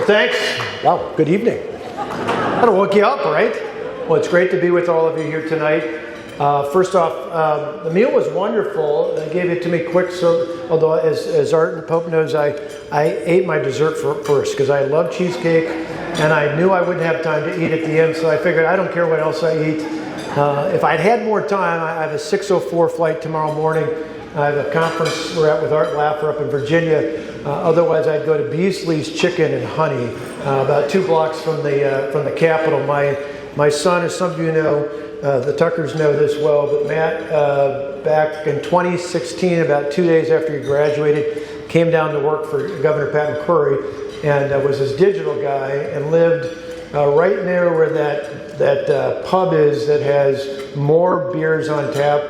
Well, thanks. Wow, good evening. That'll woke you up, right? Well, it's great to be with all of you here tonight. First off, the meal was wonderful. They gave it to me quick, so although as Art and Pope knows, I ate my dessert first because I love cheesecake, and I knew I wouldn't have time to eat at the end, so I figured I don't care what else I eat. If I'd had more time, I have a 6:04 flight tomorrow morning. I have a conference we're at with Art Laffer up in Virginia. Otherwise, I'd go to Beasley's Chicken and Honey, about 2 blocks from the Capitol. My son, as some of you know, the Tuckers know this well, but Matt, back in 2016, about 2 days after he graduated, came down to work for Governor Pat McCrory, and was his digital guy, and lived right near where that pub is that has more beers on tap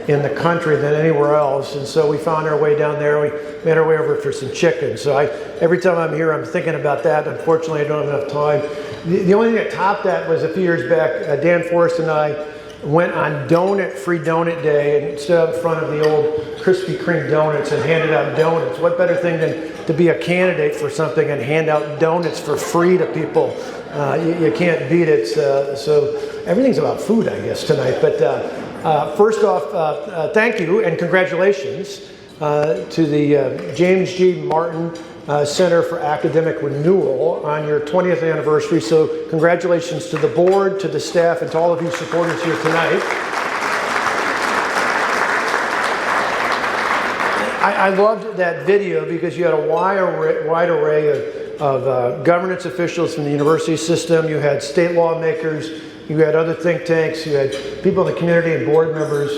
in the country than anywhere else. And so we found our way down there. We made our way over for some chicken. So every time I'm here, I'm thinking about that. Unfortunately, I don't have enough time. The only thing that topped that was a few years back, Dan Forrest and I went on free donut day and stood up in front of the old Krispy Kreme donuts and handed out donuts. What better thing than to be a candidate for something and hand out donuts for free to people? You can't beat it. So everything's about food, I guess, tonight. But first off, thank you and congratulations to the James G. Martin Center for Academic Renewal on your 20th anniversary. So congratulations to the board, to the staff, and to all of you supporters here tonight. I loved that video because you had a wide array of governance officials from the university system. You had state lawmakers. You had other think tanks. You had people in the community and board members.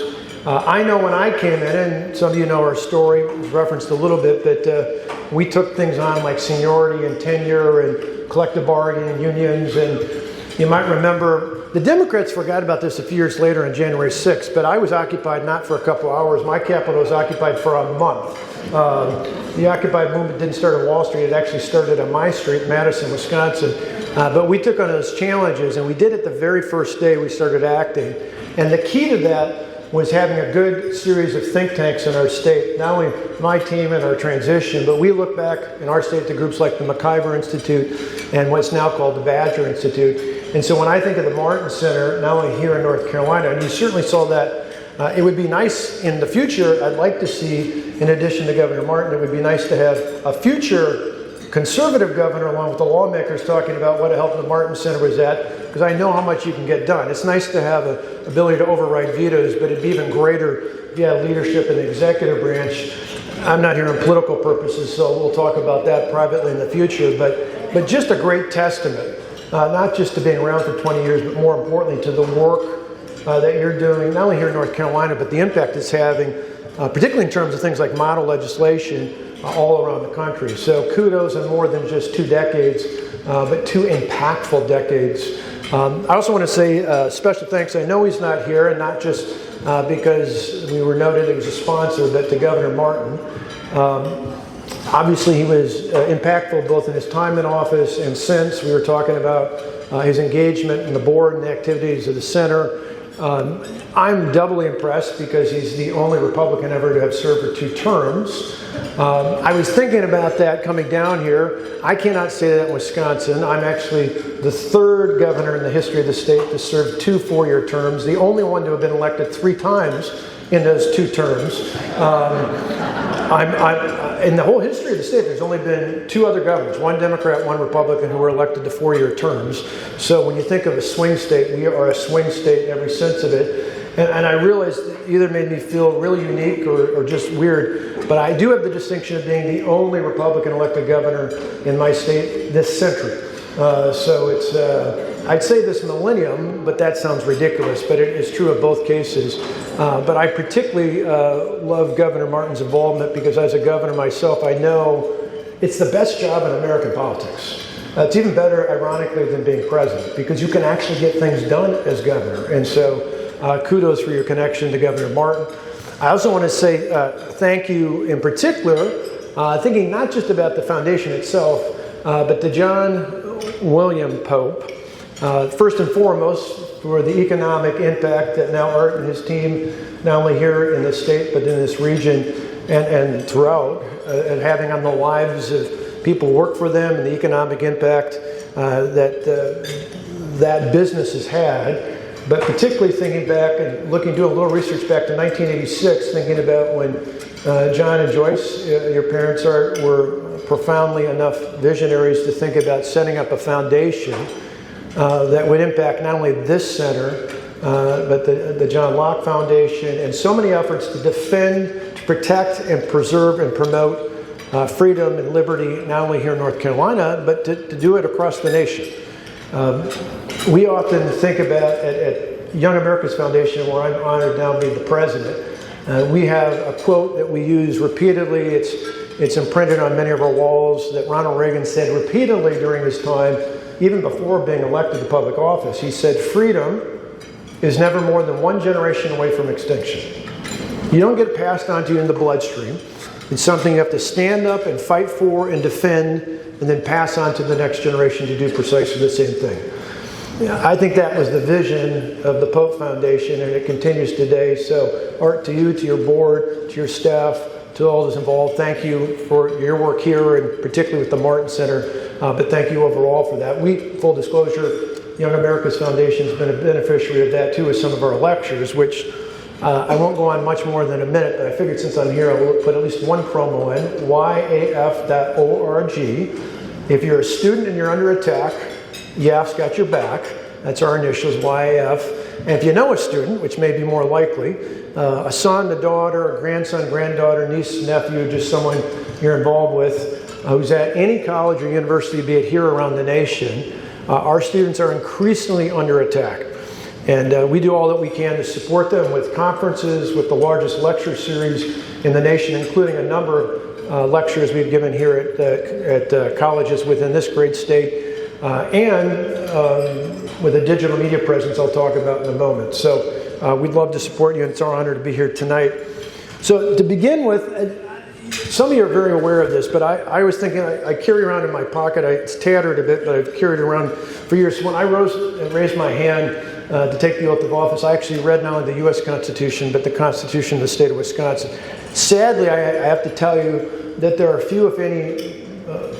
I know when I came in, and some of you know our story, it was referenced a little bit, but we took things on like seniority and tenure and collective bargaining unions. And you might remember the Democrats forgot about this a few years later on January 6th, but I was occupied not for a couple hours. My capital was occupied for a month. The Occupy movement didn't start on Wall Street. It actually started on my street, Madison, Wisconsin. But we took on those challenges, and we did it the very first day we started acting. And the key to that was having a good series of think tanks in our state, not only my team and our transition, but we look back in our state to groups like the McIver Institute and what's now called the Badger Institute. And so when I think of the Martin Center, not only here in North Carolina, and you certainly saw that, it would be nice in the future, I'd like to see, in addition to Governor Martin, it would be nice to have a future conservative governor along with the lawmakers talking about what a help the Martin Center was at, because I know how much you can get done. It's nice to have an ability to override vetoes, but it'd be even greater if you had leadership in the executive branch. I'm not here on political purposes, so we'll talk about that privately in the future, but just a great testament, not just to being around for 20 years, but more importantly to the work that you're doing, not only here in North Carolina, but the impact it's having, particularly in terms of things like model legislation, all around the country. So kudos in more than just 2 decades, but 2 impactful decades. I also want to say special thanks. I know he's not here, and not just because we were noted as a sponsor, but to Governor Martin. Obviously, he was impactful both in his time in office and since. We were talking about his engagement in the board and the activities of the center. I'm doubly impressed because he's the only Republican ever to have served for 2 terms. I was thinking about that coming down here. I cannot say that in Wisconsin. I'm actually the 3rd governor in the history of the state to serve 2 4-year terms, the only one to have been elected 3 times in those 2 terms. In the whole history of the state, there's only been 2 other governors, 1 Democrat, 1 Republican, who were elected to 4-year terms. So when you think of a swing state, we are a swing state in every sense of it. And I realized it either made me feel really unique or just weird, but I do have the distinction of being the only Republican elected governor in my state this century. So it's, I'd say this millennium, but that sounds ridiculous, but it is true of both cases. But I particularly love Governor Martin's involvement because as a governor myself, I know it's the best job in American politics. It's even better, ironically, than being president because you can actually get things done as governor. And so kudos for your connection to Governor Martin. I also want to say thank you in particular, thinking not just about the foundation itself, but to John William Pope, first and foremost for the economic impact that now Art and his team, not only here in the state, but in this region and throughout, and having on the lives of people work for them and the economic impact that business has had. But particularly thinking back and doing a little research back to 1986, thinking about when John and Joyce, your parents were profoundly enough visionaries to think about setting up a foundation that would impact not only this center, but the John Locke Foundation, and so many efforts to defend, to protect, and preserve and promote freedom and liberty, not only here in North Carolina, but to do it across the nation. We often think about, at Young America's Foundation, where I'm honored now to be the president, we have a quote that we use repeatedly. It's imprinted on many of our walls that Ronald Reagan said repeatedly during his time, even before being elected to public office. He said, "Freedom is never more than one generation away from extinction." You don't get passed on to you in the bloodstream. It's something you have to stand up and fight for and defend, and then pass on to the next generation to do precisely the same thing. I think that was the vision of the Pope Foundation, and it continues today. So, Art, to you, to your board, to your staff, to all those involved, thank you for your work here, and particularly with the Martin Center, but thank you overall for that. Full disclosure, Young America's Foundation has been a beneficiary of that too with some of our lectures, which I won't go on much more than a minute, but I figured since I'm here, I will put at least one promo in, yaf.org. If you're a student and you're under attack, YAF's got your back. That's our initials, YAF. And if you know a student, which may be more likely, a son, a daughter, a grandson, granddaughter, niece, nephew, just someone you're involved with, who's at any college or university, be it here or around the nation, our students are increasingly under attack. And we do all that we can to support them with conferences, with the largest lecture series in the nation, including a number of lectures we've given here at colleges within this great state, and with a digital media presence I'll talk about in a moment. So we'd love to support you, and it's our honor to be here tonight. So to begin with, some of you are very aware of this, but I was thinking, I carry around in my pocket, it's tattered a bit, but I've carried it around for years. When I raised my hand to take the oath of office, I actually read not only the U.S. Constitution, but the Constitution of the state of Wisconsin. Sadly, I have to tell you that there are few, if any,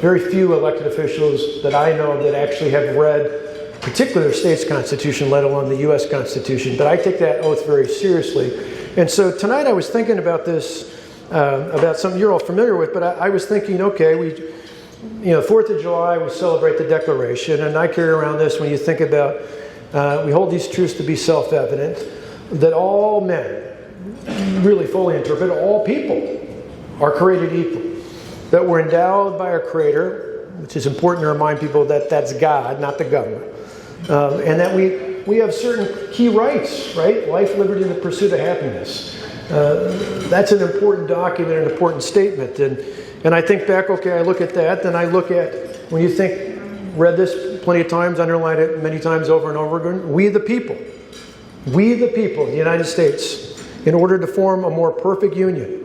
very few elected officials that I know of that actually have read particularly their state's constitution, let alone the U.S. Constitution. But I take that oath very seriously. And so tonight I was thinking about this, about something you're all familiar with, but I was thinking, okay, 4th of July, we celebrate the Declaration, and I carry around this when you think about, we hold these truths to be self-evident, that all men, really fully interpret, all people are created equal, that we're endowed by our Creator, which is important to remind people that that's God, not the government, and that we have certain key rights, right? Life, liberty, and the pursuit of happiness. That's an important document, an important statement. And I think back, okay, I look at that, then I look at, when you think, read this plenty of times, underlined it many times over and over again, we the people of the United States, in order to form a more perfect union,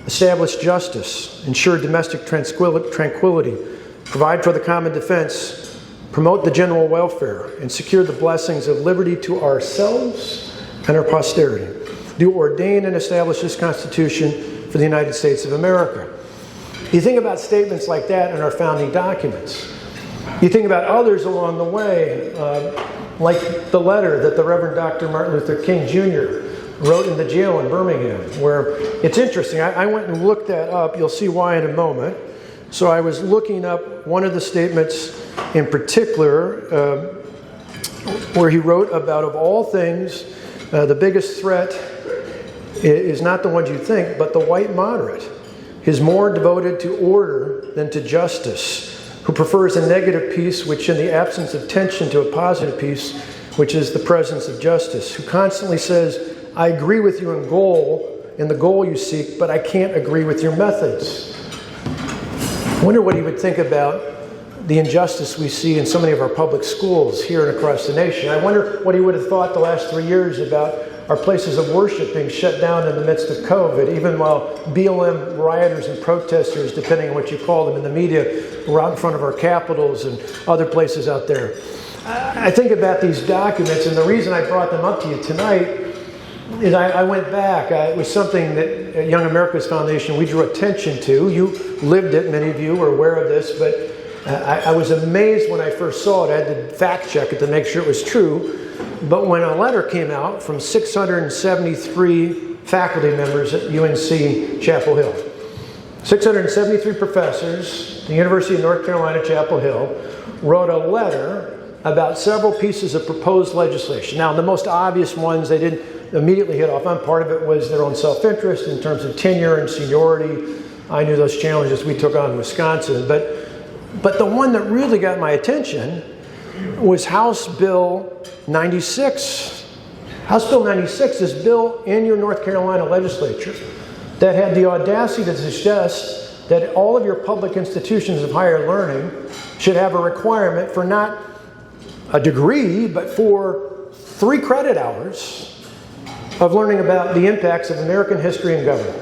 establish justice, ensure domestic tranquility, provide for the common defense, promote the general welfare, and secure the blessings of liberty to ourselves and our posterity, do ordain and establish this Constitution for the United States of America. You think about statements like that in our founding documents. You think about others along the way, like the letter that the Reverend Dr. Martin Luther King Jr. wrote in the jail in Birmingham, where it's interesting. I went and looked that up. You'll see why in a moment. So I was looking up one of the statements in particular, where he wrote about, of all things, the biggest threat is not the ones you think, but the white moderate. Is more devoted to order than to justice, who prefers a negative peace, which in the absence of tension, to a positive peace, which is the presence of justice, who constantly says, I agree with you in the goal you seek, but I can't agree with your methods. I wonder what he would think about the injustice we see in so many of our public schools here and across the nation. I wonder what he would have thought the last 3 years about our places of worship being shut down in the midst of COVID, even while BLM rioters and protesters, depending on what you call them in the media, were out in front of our capitals and other places out there. I think about these documents, and the reason I brought them up to you tonight is I went back. It was something that Young America's Foundation, we drew attention to. You lived it, many of you were aware of this, but I was amazed when I first saw it. I had to fact check it to make sure it was true. But when a letter came out from 673 faculty members at UNC Chapel Hill, 673 professors, the University of North Carolina, Chapel Hill, wrote a letter about several pieces of proposed legislation. Now, the most obvious ones they didn't immediately hit off on. Part of it was their own self-interest in terms of tenure and seniority. I knew those challenges we took on in Wisconsin. But the one that really got my attention was House Bill 96. House Bill 96 is a bill in your North Carolina legislature that had the audacity to suggest that all of your public institutions of higher learning should have a requirement for not a degree, but for 3 credit hours of learning about the impacts of American history and government.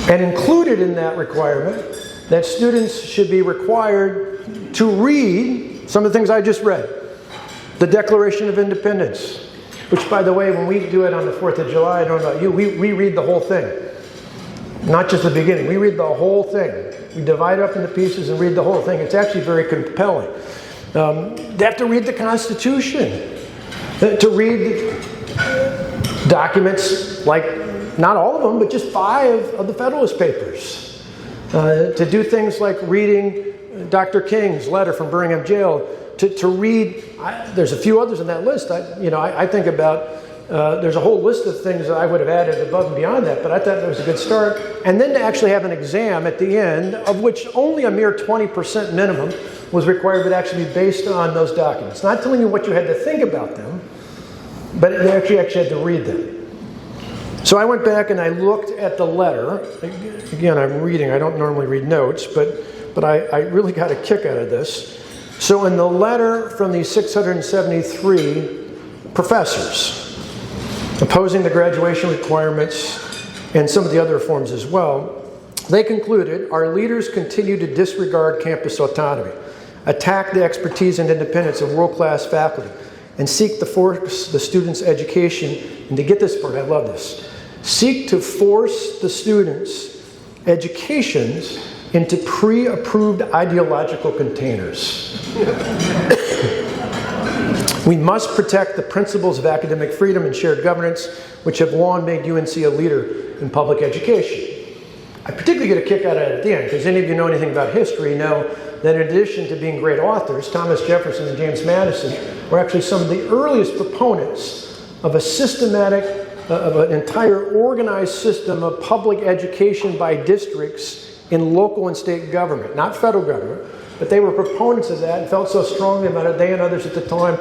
And included in that requirement, that students should be required to read some of the things I just read. The Declaration of Independence, which, by the way, when we do it on the 4th of July, I don't know about you, we read the whole thing. Not just the beginning, we read the whole thing. We divide it up into pieces and read the whole thing. It's actually very compelling. They have to read the Constitution, to read documents like, not all of them, but just 5 of the Federalist Papers. To do things like reading Dr. King's letter from Birmingham Jail, to read, there's a few others on that list. I think about, there's a whole list of things that I would have added above and beyond that, but I thought that was a good start. And then to actually have an exam at the end, of which only a mere 20% minimum was required, but actually be based on those documents. Not telling you what you had to think about them, but they actually had to read them. So I went back and I looked at the letter. Again, I'm reading. I don't normally read notes, but I really got a kick out of this. So in the letter from these 673 professors opposing the graduation requirements and some of the other reforms as well, they concluded, our leaders continue to disregard campus autonomy, attack the expertise and independence of world-class faculty, and seek to force the students' education, and to get this part, I love this, seek to force the students' educations into pre-approved ideological containers. We must protect the principles of academic freedom and shared governance, which have long made UNC a leader in public education. I particularly get a kick out of it at the end, because any of you know anything about history know that in addition to being great authors, Thomas Jefferson and James Madison were actually some of the earliest proponents of a systematic, of an entire organized system of public education by districts in local and state government, not federal government, but they were proponents of that and felt so strongly about it. They and others at the time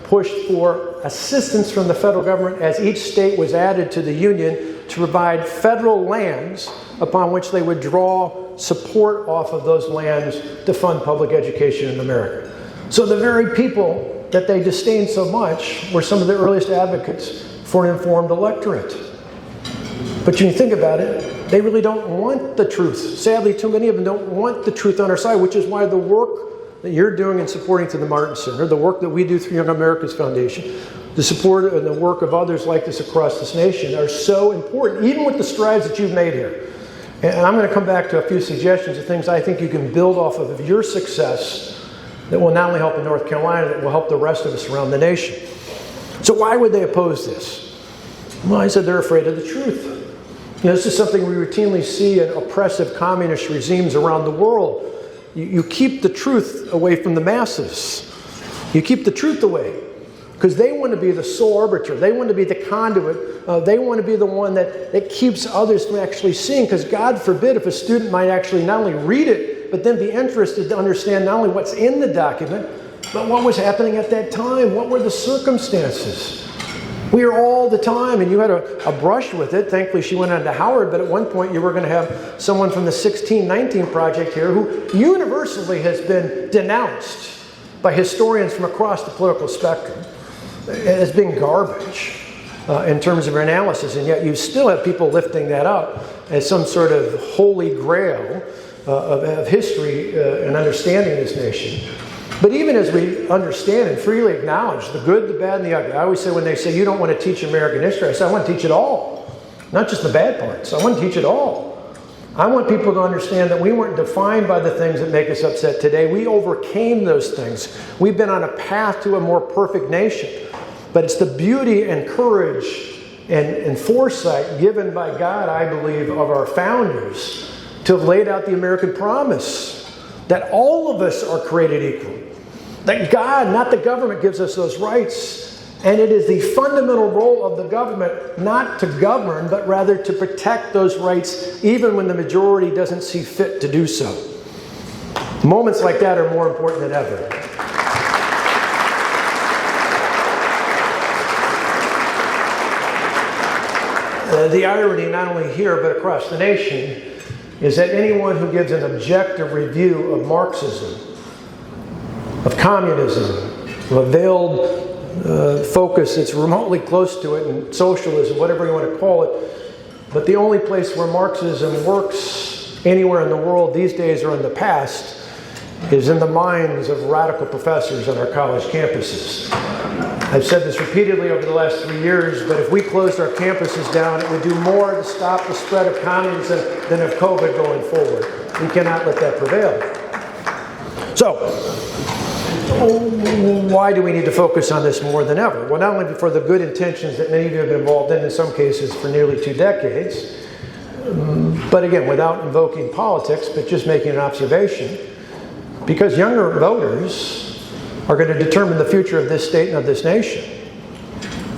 pushed for assistance from the federal government as each state was added to the Union to provide federal lands upon which they would draw support off of those lands to fund public education in America. So the very people that they disdained so much were some of the earliest advocates for an informed electorate. But when you think about it, they really don't want the truth. Sadly, too many of them don't want the truth on our side, which is why the work that you're doing in supporting through the Martin Center, the work that we do through Young America's Foundation, the support and the work of others like this across this nation are so important, even with the strides that you've made here. And I'm going to come back to a few suggestions of things I think you can build off of your success that will not only help in North Carolina, that will help the rest of us around the nation. So why would they oppose this? Well, I said they're afraid of the truth. This is something we routinely see in oppressive communist regimes around the world. You keep the truth away from the masses. You keep the truth away because they want to be the sole arbiter. They want to be the conduit. They want to be the one that keeps others from actually seeing, because God forbid if a student might actually not only read it, but then be interested to understand not only what's in the document, but what was happening at that time. What were the circumstances? We are all the time, and you had a brush with it. Thankfully, she went on to Howard, but at one point you were going to have someone from the 1619 Project here who universally has been denounced by historians from across the political spectrum as being garbage in terms of analysis, and yet you still have people lifting that up as some sort of holy grail of history and understanding of this nation. But even as we understand and freely acknowledge the good, the bad, and the ugly, I always say when they say you don't want to teach American history, I say I want to teach it all. Not just the bad parts. I want to teach it all. I want people to understand that we weren't defined by the things that make us upset today. We overcame those things. We've been on a path to a more perfect nation. But it's the beauty and courage and foresight given by God, I believe, of our founders to have laid out the American promise that all of us are created equal. That God, not the government, gives us those rights. And it is the fundamental role of the government not to govern, but rather to protect those rights even when the majority doesn't see fit to do so. Moments like that are more important than ever. The irony, not only here but across the nation, is that anyone who gives an objective review of Marxism, of communism, of a veiled focus that's remotely close to it, and socialism, whatever you want to call it, but the only place where Marxism works anywhere in the world these days or in the past is in the minds of radical professors on our college campuses. I've said this repeatedly over the last 3 years, but if we closed our campuses down, it would do more to stop the spread of communism than of COVID going forward. We cannot let that prevail. So, why do we need to focus on this more than ever? Well, not only for the good intentions that many of you have been involved in some cases for nearly 2 decades, but again, without invoking politics, but just making an observation, because younger voters are going to determine the future of this state and of this nation.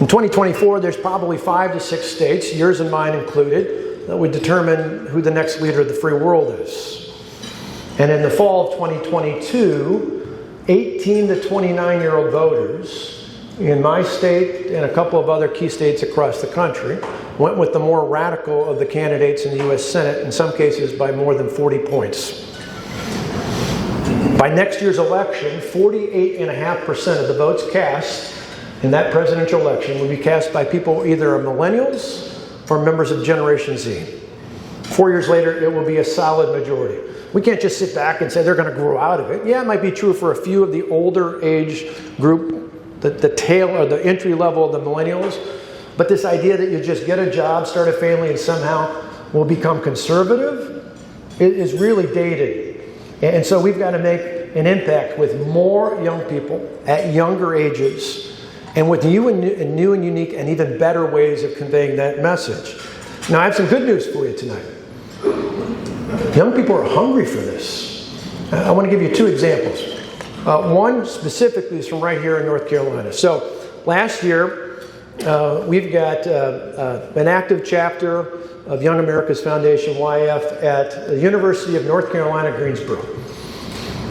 In 2024, there's probably 5 to 6 states, yours and mine included, that would determine who the next leader of the free world is. And in the fall of 2022, 18 to 29-year-old voters in my state and a couple of other key states across the country went with the more radical of the candidates in the U.S. Senate, in some cases by more than 40 points. By next year's election, 48.5% of the votes cast in that presidential election will be cast by people either are millennials or members of Generation Z. 4 years later, it will be a solid majority. We can't just sit back and say they're going to grow out of it. Yeah, it might be true for a few of the older age group, the tail or the entry level of the millennials, but this idea that you just get a job, start a family, and somehow will become conservative is really dated. And so we've got to make an impact with more young people at younger ages and with new and unique and even better ways of conveying that message. Now, I have some good news for you tonight. Young people are hungry for this. I want to give you 2 examples. One specifically is from right here in North Carolina. So last year, we've got an active chapter of Young America's Foundation, YF, at the University of North Carolina, Greensboro.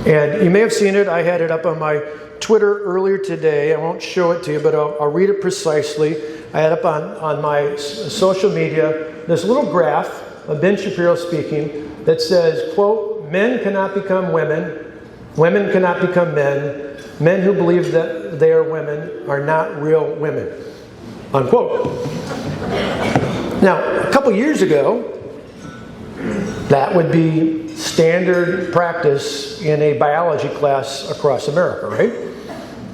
And you may have seen it. I had it up on my Twitter earlier today. I won't show it to you, but I'll read it precisely. I had up on my social media this little graph of Ben Shapiro speaking that says, quote, "Men cannot become women, women cannot become men, men who believe that they are women are not real women," unquote. Now, a couple years ago, that would be standard practice in a biology class across America, right?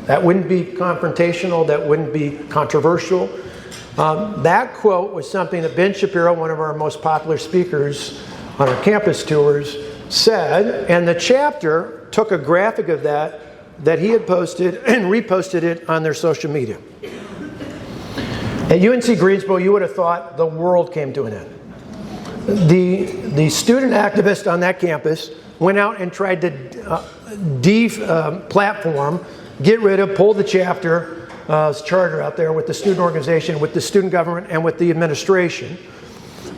That wouldn't be confrontational, that wouldn't be controversial. That quote was something that Ben Shapiro, one of our most popular speakers on our campus tours, said, and the chapter took a graphic of that he had posted and reposted it on their social media. At UNC Greensboro, you would have thought the world came to an end. The student activists on that campus went out and tried to de-platform, get rid of, pull the chapter charter out there with the student organization, with the student government, and with the administration.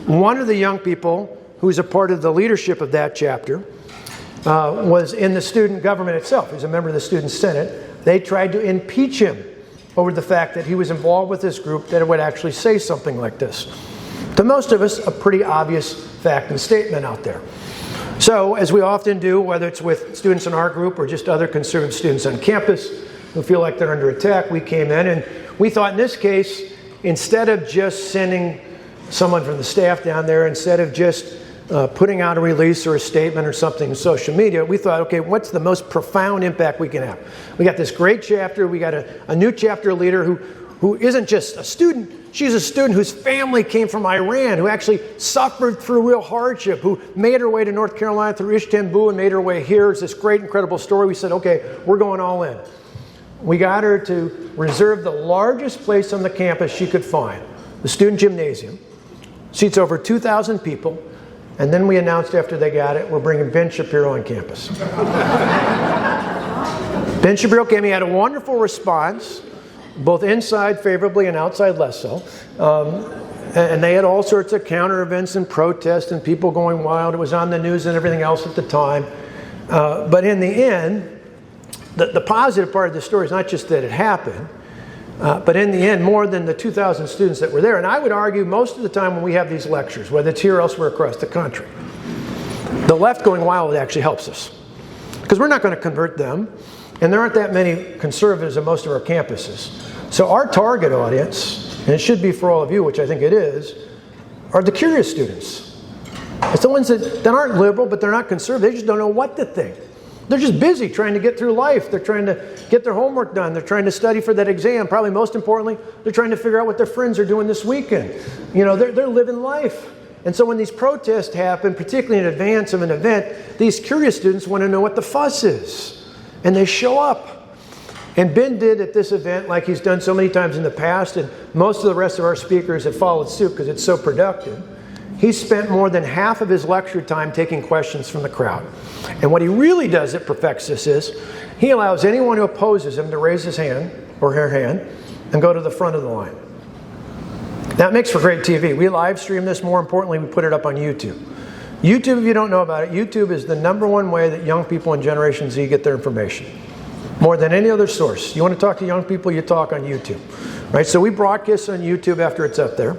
One of the young people who's a part of the leadership of that chapter was in the student government itself. He's a member of the student senate. They tried to impeach him over the fact that he was involved with this group that would actually say something like this. To most of us, a pretty obvious fact and statement out there. So, as we often do, whether it's with students in our group or just other conservative students on campus who feel like they're under attack, we came in and we thought in this case, instead of just sending someone from the staff down there, instead of just putting out a release or a statement or something on social media, we thought, okay, what's the most profound impact we can have? We got this great chapter. We got a new chapter leader who isn't just a student. She's a student whose family came from Iran, who actually suffered through real hardship, who made her way to North Carolina through Istanbul and made her way here. It's this great, incredible story. We said, okay, we're going all in. We got her to reserve the largest place on the campus she could find, the student gymnasium. Seats over 2,000 people. And then we announced after they got it, we're bringing Ben Shapiro on campus. Ben Shapiro came. He had a wonderful response, both inside favorably and outside less so. And they had all sorts of counter events and protests and people going wild. It was on the news and everything else at the time. But in the end, the positive part of the story is not just that it happened, but in the end, more than the 2,000 students that were there. And I would argue most of the time when we have these lectures, whether it's here or elsewhere across the country, the left going wild actually helps us. Because we're not going to convert them. And there aren't that many conservatives at most of our campuses. So our target audience, and it should be for all of you, which I think it is, are the curious students. It's the ones that aren't liberal, but they're not conservative. They just don't know what to think. They're just busy trying to get through life. They're trying to get their homework done. They're trying to study for that exam. Probably most importantly, they're trying to figure out what their friends are doing this weekend. You know, they're living life. And so when these protests happen, particularly in advance of an event, these curious students want to know what the fuss is. And they show up. And Ben did at this event like he's done so many times in the past, and most of the rest of our speakers have followed suit because it's so productive. He spent more than half of his lecture time taking questions from the crowd. And what he really does that perfects this is he allows anyone who opposes him to raise his hand or her hand and go to the front of the line. That makes for great TV. We live stream this. More importantly, we put it up on YouTube. YouTube, if you don't know about it, YouTube is the #1 way that young people in Generation Z get their information. More than any other source. You want to talk to young people, you talk on YouTube. Right? So we broadcast on YouTube after it's up there.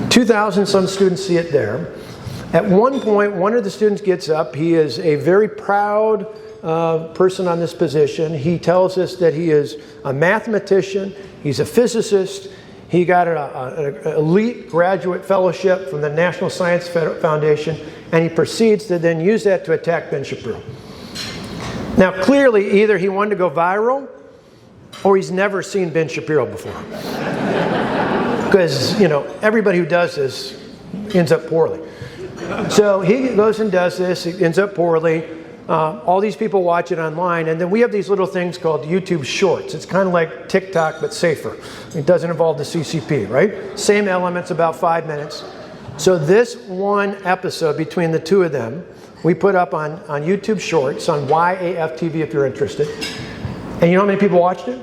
2,000 some students see it there. At one point, one of the students gets up. He is a very proud person on this position. He tells us that he is a mathematician. He's a physicist. He got an elite graduate fellowship from the National Science Foundation, and he proceeds to then use that to attack Ben Shapiro. Now, clearly, either he wanted to go viral, or he's never seen Ben Shapiro before. Because, you know, everybody who does this ends up poorly. So he goes and does this, it ends up poorly. All these people watch it online, and then we have these little things called YouTube Shorts. It's kind of like TikTok, but safer. It doesn't involve the CCP, right? Same elements, about 5 minutes. So this one episode between the two of them, we put up on YouTube Shorts, on YAF TV if you're interested. And you know how many people watched it?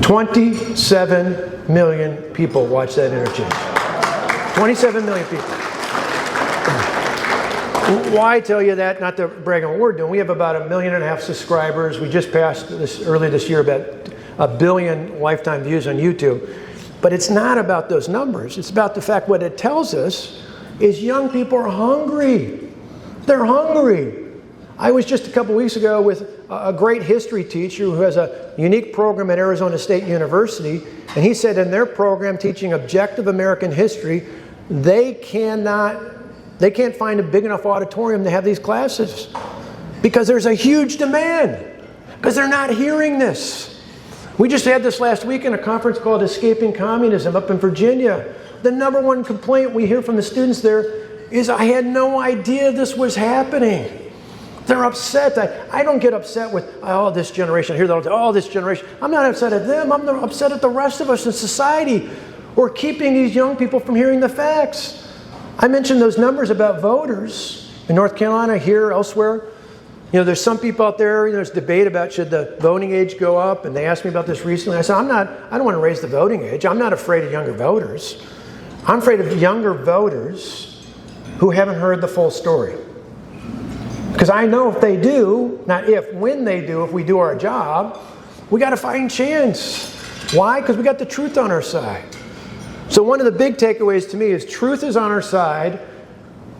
27 million people watched that interchange. 27 million people. Why tell you that? Not to brag on what we're doing. We have about 1.5 million subscribers. We just passed early this year about 1 billion lifetime views on YouTube. But it's not about those numbers. It's about the fact what it tells us is young people are hungry. They're hungry. I was just a couple weeks ago with a great history teacher who has a unique program at Arizona State University, and he said in their program teaching objective American history, they can't find a big enough auditorium to have these classes because there's a huge demand, because they're not hearing this. We just had this last week in a conference called Escaping Communism up in Virginia. The #1 complaint we hear from the students there is, I had no idea this was happening. They're upset. I don't get upset with, oh, this generation. I hear that all the time, oh, this generation. I'm not upset at them. I'm upset at the rest of us in society. We're keeping these young people from hearing the facts. I mentioned those numbers about voters in North Carolina, here, elsewhere. You know, there's some people out there, there's debate about should the voting age go up, and they asked me about this recently. I said, I don't want to raise the voting age. I'm not afraid of younger voters. I'm afraid of younger voters who haven't heard the full story. Because I know if they do, not if, when they do, if we do our job, we got a fighting chance. Why? Because we got the truth on our side. So one of the big takeaways to me is truth is on our side.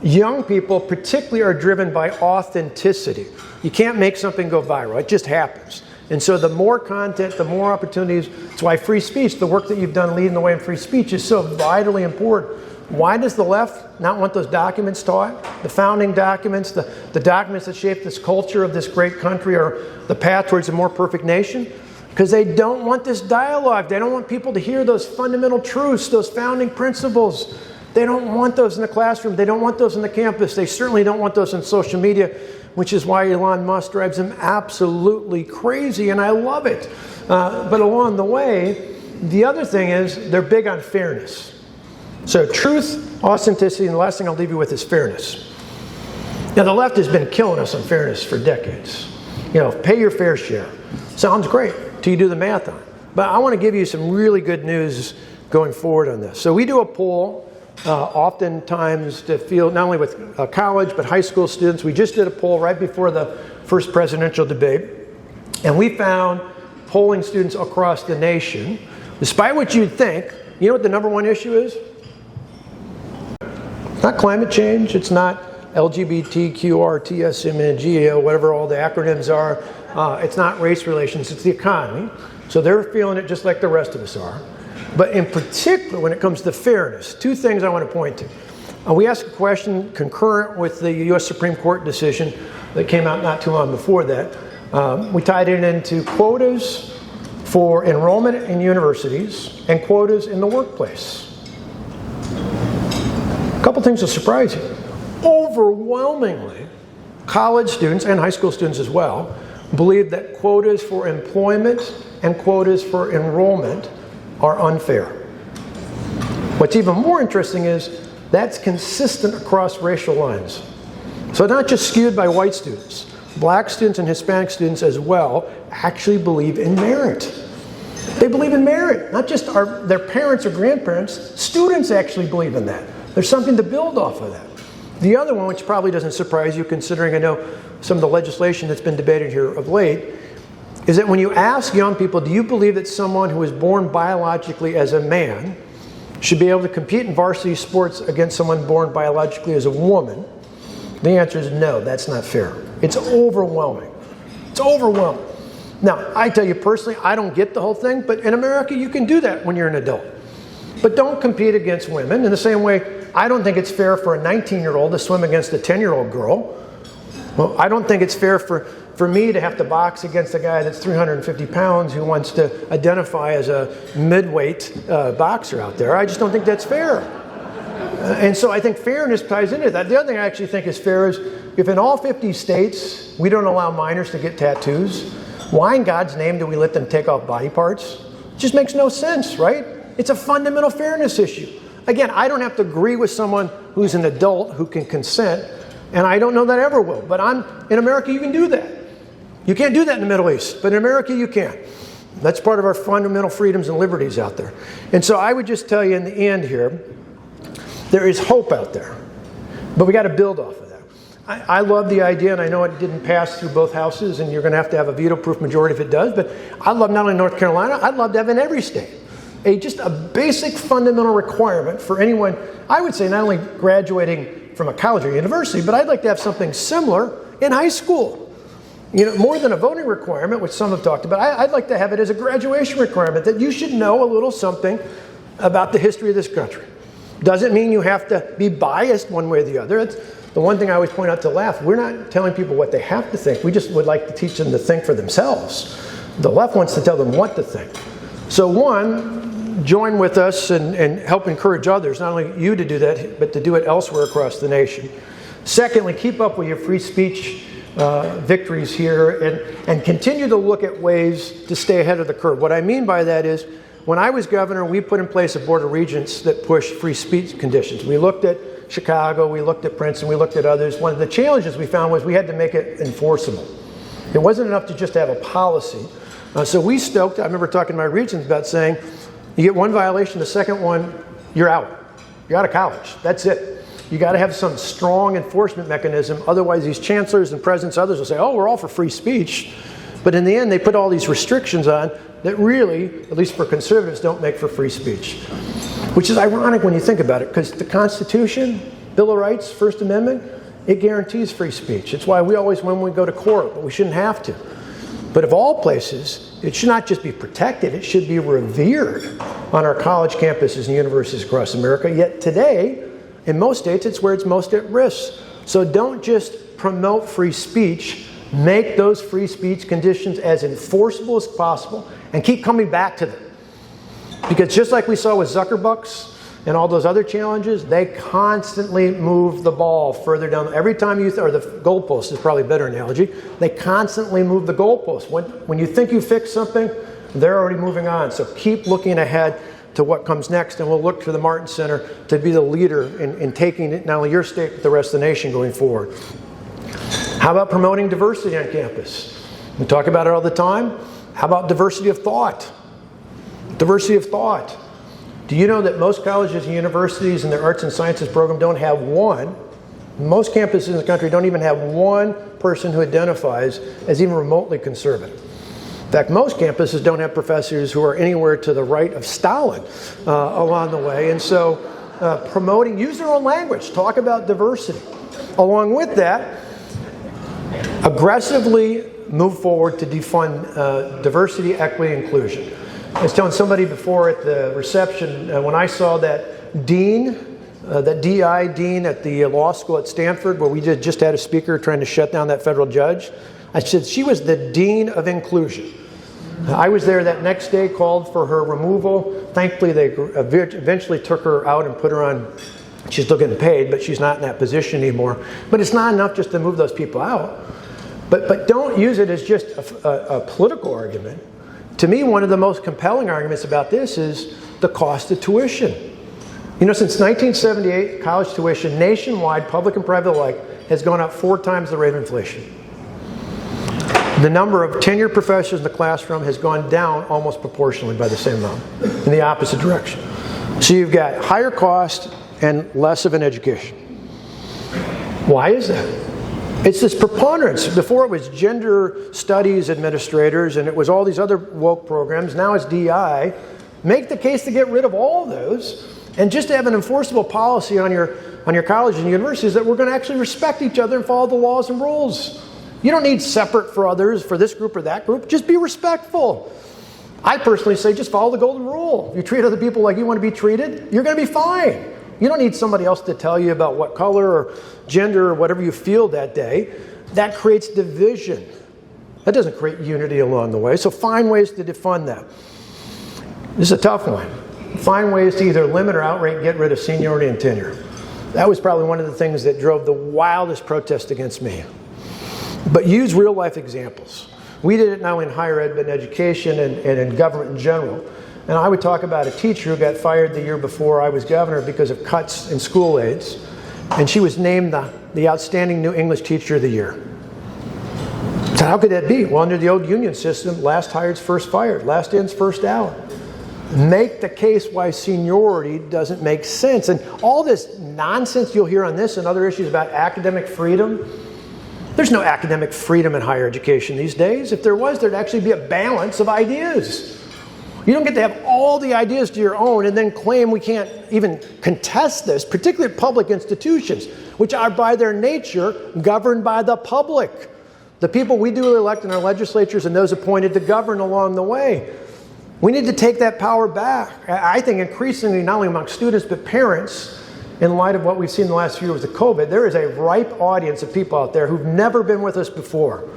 Young people particularly are driven by authenticity. You can't make something go viral. It just happens. And so the more content, the more opportunities. That's why free speech, the work that you've done leading the way in free speech, is so vitally important Why does the left not want those documents taught? The founding documents, the documents that shaped this culture of this great country, or the path towards a more perfect nation? Because they don't want this dialogue. They don't want people to hear those fundamental truths, those founding principles. They don't want those in the classroom. They don't want those on the campus. They certainly don't want those on social media, which is why Elon Musk drives him absolutely crazy, and I love it. But along the way, the other thing is they're big on fairness. So truth, authenticity, and the last thing I'll leave you with is fairness. Now, the left has been killing us on fairness for decades. You know, pay your fair share. Sounds great till you do the math on it. But I want to give you some really good news going forward on this. So we do a poll oftentimes to field not only with college but high school students. We just did a poll right before the first presidential debate, and we found polling students across the nation, despite what you'd think, you know what the number one issue is? It's not climate change, it's not LGBTQRTSMNG, whatever all the acronyms are. It's not race relations, it's the economy. So they're feeling it just like the rest of us are. But in particular, when it comes to fairness, two things I want to point to. We asked a question concurrent with the U.S. Supreme Court decision that came out not too long before that. We tied it into quotas for enrollment in universities and quotas in the workplace. A couple things will surprise you. Overwhelmingly, college students and high school students as well believe that quotas for employment and quotas for enrollment are unfair. What's even more interesting is that's consistent across racial lines. So not just skewed by white students, black students and Hispanic students as well actually believe in merit. They believe in merit, not just their parents or grandparents. Students actually believe in that. There's something to build off of that. The other one, which probably doesn't surprise you considering I know some of the legislation that's been debated here of late, is that when you ask young people, do you believe that someone who was born biologically as a man should be able to compete in varsity sports against someone born biologically as a woman? The answer is no, that's not fair. It's overwhelming. It's overwhelming. Now, I tell you personally, I don't get the whole thing, but in America you can do that when you're an adult. But don't compete against women. In the same way, I don't think it's fair for a 19-year-old to swim against a 10-year-old girl. Well, I don't think it's fair for me to have to box against a guy that's 350 pounds who wants to identify as a mid-weight boxer out there. I just don't think that's fair. And so I think fairness ties into that. The other thing I actually think is fair is if in all 50 states we don't allow minors to get tattoos, why in God's name do we let them take off body parts? It just makes no sense, right? It's a fundamental fairness issue. Again, I don't have to agree with someone who's an adult who can consent, and I don't know that I ever will. But in America, you can do that. You can't do that in the Middle East, but in America, you can. That's part of our fundamental freedoms and liberties out there. And so I would just tell you in the end here, there is hope out there, but we got to build off of that. I love the idea, and I know it didn't pass through both houses, and you're going to have a veto-proof majority if it does, but I love not only North Carolina, I'd love to have in every state. Just a basic fundamental requirement for anyone, I would say not only graduating from a college or university, but I'd like to have something similar in high school. You know, more than a voting requirement, which some have talked about, I'd like to have it as a graduation requirement, that you should know a little something about the history of this country. Doesn't mean you have to be biased one way or the other. It's the one thing I always point out to laugh. We're not telling people what they have to think. We just would like to teach them to think for themselves. The left wants to tell them what to think. So one, join with us and help encourage others, not only you to do that, but to do it elsewhere across the nation. Secondly, keep up with your free speech victories here and continue to look at ways to stay ahead of the curve. What I mean by that is, when I was governor, we put in place a board of regents that pushed free speech conditions. We looked at Chicago, we looked at Princeton, we looked at others. One of the challenges we found was we had to make it enforceable. It wasn't enough to just have a policy. So we stoked, I remember talking to my regents about saying, you get one violation, the second one, you're out. You're out of college. That's it. You got to have some strong enforcement mechanism. Otherwise, these chancellors and presidents, others will say, oh, we're all for free speech. But in the end, they put all these restrictions on that really, at least for conservatives, don't make for free speech. Which is ironic when you think about it, because the Constitution, Bill of Rights, First Amendment, it guarantees free speech. It's why we always, when we go to court, but we shouldn't have to. But of all places, it should not just be protected, it should be revered on our college campuses and universities across America. Yet today, in most states, it's where it's most at risk. So don't just promote free speech, make those free speech conditions as enforceable as possible and keep coming back to them. Because just like we saw with Zuckerbucks and all those other challenges, they constantly move the ball further down. Every time or the goalpost is probably a better analogy, they constantly move the goalpost. When you think you fixed something, they're already moving on. So keep looking ahead to what comes next, and we'll look to the Martin Center to be the leader in taking it, not only your state, but the rest of the nation going forward. How about promoting diversity on campus? We talk about it all the time. How about diversity of thought? Diversity of thought. Do you know that most colleges and universities in their arts and sciences program don't have one? Most campuses in the country don't even have one person who identifies as even remotely conservative. In fact, most campuses don't have professors who are anywhere to the right of Stalin along the way. And so use their own language, talk about diversity. Along with that, aggressively move forward to defund diversity, equity, inclusion. I was telling somebody before at the reception, when I saw that dean, that DI dean at the law school at Stanford, where we just had a speaker trying to shut down that federal judge, I said she was the dean of inclusion. I was there that next day, called for her removal. Thankfully, they eventually took her out and put her on. She's still getting paid, but she's not in that position anymore. But it's not enough just to move those people out. But don't use it as just a political argument. To me, one of the most compelling arguments about this is the cost of tuition. You know, since 1978, college tuition nationwide, public and private alike, has gone up 4 times the rate of inflation. The number of tenured professors in the classroom has gone down almost proportionally by the same amount, in the opposite direction. So you've got higher cost and less of an education. Why is that? It's this preponderance. Before it was gender studies administrators and it was all these other woke programs. Now it's DI. Make the case to get rid of all those and just to have an enforceable policy on your colleges and universities that we're going to actually respect each other and follow the laws and rules. You don't need separate for others, for this group or that group. Just be respectful. I personally say just follow the golden rule. If you treat other people like you want to be treated, you're going to be fine. You don't need somebody else to tell you about what color or gender or whatever you feel that day. That creates division. That doesn't create unity along the way. So find ways to defund that. This is a tough one. Find ways to either limit or outright get rid of seniority and tenure. That was probably one of the things that drove the wildest protest against me. But use real life examples. We did it not only in higher ed, but in education and in government in general. And I would talk about a teacher who got fired the year before I was governor because of cuts in school aids. And she was named the Outstanding New English Teacher of the Year. So how could that be? Well, under the old union system, last hired's first fired, last in's first out. Make the case why seniority doesn't make sense. And all this nonsense you'll hear on this and other issues about academic freedom, there's no academic freedom in higher education these days. If there was, there'd actually be a balance of ideas. You don't get to have all the ideas to your own and then claim we can't even contest this, particularly at public institutions, which are by their nature governed by the public. The people we duly elect in our legislatures and those appointed to govern along the way. We need to take that power back. I think increasingly, not only among students, but parents, in light of what we've seen in the last few years with COVID, there is a ripe audience of people out there who've never been with us before,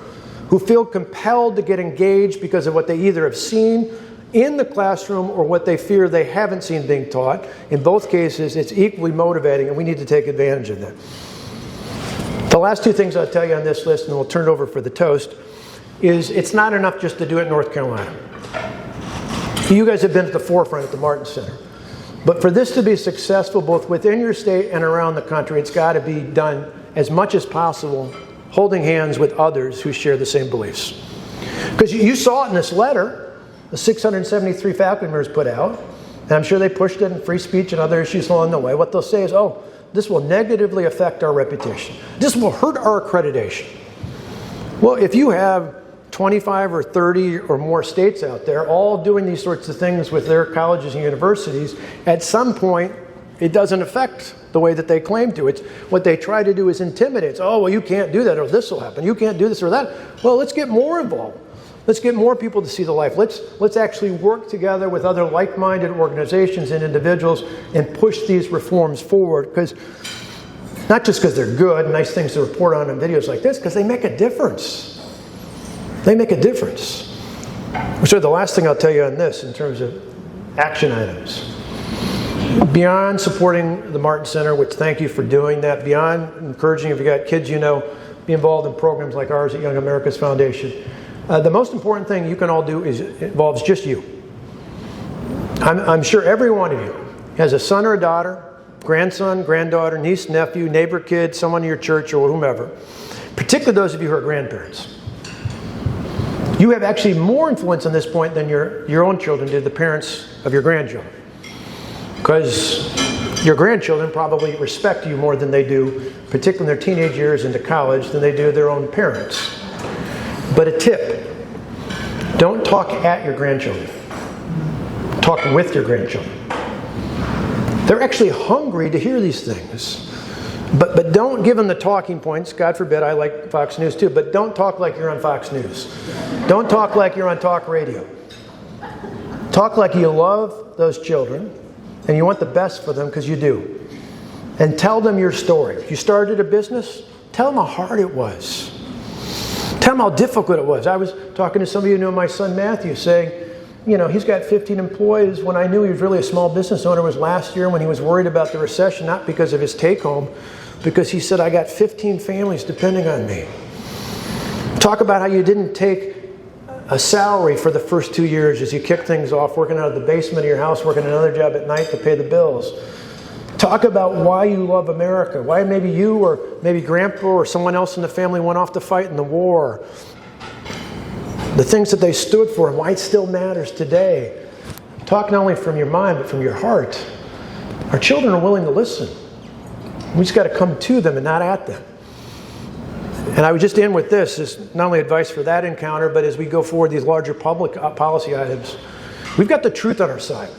who feel compelled to get engaged because of what they either have seen in the classroom or what they fear they haven't seen being taught. In both cases, it's equally motivating, and we need to take advantage of that. The last 2 things I'll tell you on this list, and then we'll turn it over for the toast, is it's not enough just to do it in North Carolina. You guys have been at the forefront at the Martin Center. But for this to be successful, both within your state and around the country, it's got to be done as much as possible, holding hands with others who share the same beliefs. Because you saw it in this letter the 673 faculty members put out, and I'm sure they pushed it in free speech and other issues along the way. What they'll say is, oh, this will negatively affect our reputation. This will hurt our accreditation. Well, if you have 25 or 30 or more states out there all doing these sorts of things with their colleges and universities, at some point, it doesn't affect the way that they claim to. It's what they try to do is intimidate. Oh, well, you can't do that, or this will happen. You can't do this or that. Well, let's get more involved. Let's get more people to see the life. Let's actually work together with other like-minded organizations and individuals and push these reforms forward. Because not just because they're good, nice things to report on in videos like this, because they make a difference. They make a difference. So the last thing I'll tell you on this in terms of action items. Beyond supporting the Martin Center, which thank you for doing that, beyond encouraging, if you got kids you know, be involved in programs like ours at Young America's Foundation, the most important thing you can all do involves just you. I'm sure every one of you has a son or a daughter, grandson, granddaughter, niece, nephew, neighbor kid, someone in your church or whomever, particularly those of you who are grandparents. You have actually more influence on this point than your own children did, the parents of your grandchildren. Because your grandchildren probably respect you more than they do, particularly in their teenage years into college, than they do their own parents. But a tip, don't talk at your grandchildren. Talk with your grandchildren. They're actually hungry to hear these things. But don't give them the talking points. God forbid, I like Fox News too, but don't talk like you're on Fox News. Don't talk like you're on talk radio. Talk like you love those children and you want the best for them, because you do. And tell them your story. If you started a business, tell them how hard it was. Tell them how difficult it was. I was talking to some of you who know my son Matthew, saying, you know, he's got 15 employees. When I knew he was really a small business owner was last year when he was worried about the recession, not because of his take home, because he said, I got 15 families depending on me. Talk about how you didn't take a salary for the first 2 years as you kicked things off, working out of the basement of your house, working another job at night to pay the bills. Talk about why you love America, why maybe you or maybe grandpa or someone else in the family went off to fight in the war. The things that they stood for and why it still matters today. Talk not only from your mind, but from your heart. Our children are willing to listen. We just got to come to them and not at them. And I would just end with this, is not only advice for that encounter, but as we go forward these larger public policy items, we've got the truth on our side.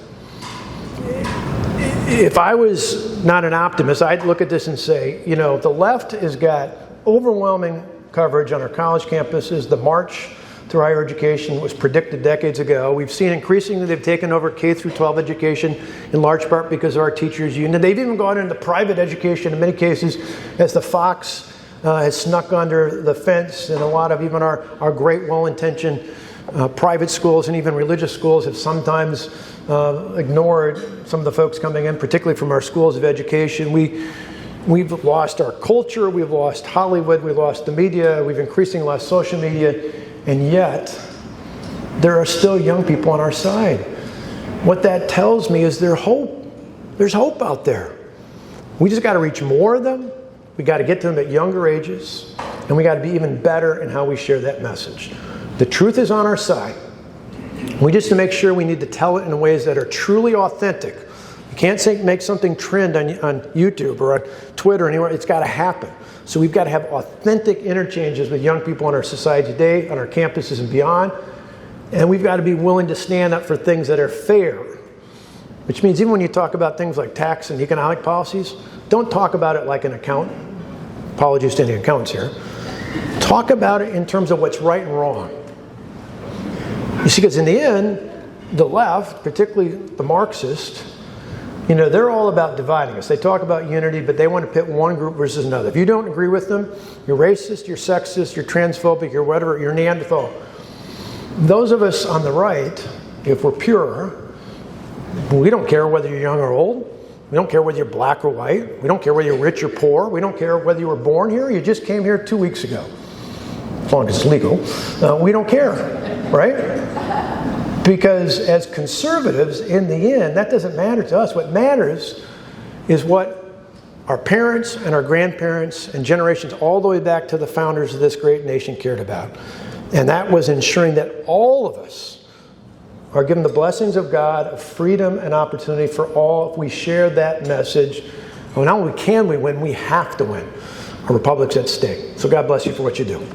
If I was not an optimist, I'd look at this and say, you know, the left has got overwhelming coverage on our college campuses. The march through higher education was predicted decades ago. We've seen increasingly they've taken over K through 12 education in large part because of our teachers union. They've even gone into private education in many cases as the fox has snuck under the fence, and a lot of even our great well-intentioned private schools and even religious schools have sometimes ignored some of the folks coming in, particularly from our schools of education. We've lost our culture, we've lost Hollywood, we've lost the media, we've increasingly lost social media, and yet there are still young people on our side. What that tells me is there's hope. There's hope out there. We just got to reach more of them. We got to get to them at younger ages, and we got to be even better in how we share that message. The truth is on our side. We just to make sure we need to tell it in ways that are truly authentic. You can't make something trend on YouTube or on Twitter or anywhere. It's got to happen. So we've got to have authentic interchanges with young people in our society today, on our campuses and beyond. And we've got to be willing to stand up for things that are fair. Which means even when you talk about things like tax and economic policies, don't talk about it like an accountant. Apologies to any accountants here. Talk about it in terms of what's right and wrong. You see, because in the end, the left, particularly the Marxist, you know, they're all about dividing us. They talk about unity, but they want to pit one group versus another. If you don't agree with them, you're racist, you're sexist, you're transphobic, you're whatever, you're Neanderthal. Those of us on the right, if we're pure, we don't care whether you're young or old. We don't care whether you're black or white. We don't care whether you're rich or poor. We don't care whether you were born here or you just came here 2 weeks ago. As long as it's legal. We don't care, right? Because as conservatives, in the end, that doesn't matter to us. What matters is what our parents and our grandparents and generations all the way back to the founders of this great nation cared about. And that was ensuring that all of us are given the blessings of God, of freedom and opportunity for all. If we share that message, well, not only can we win, we have to win. Our republic's at stake. So God bless you for what you do.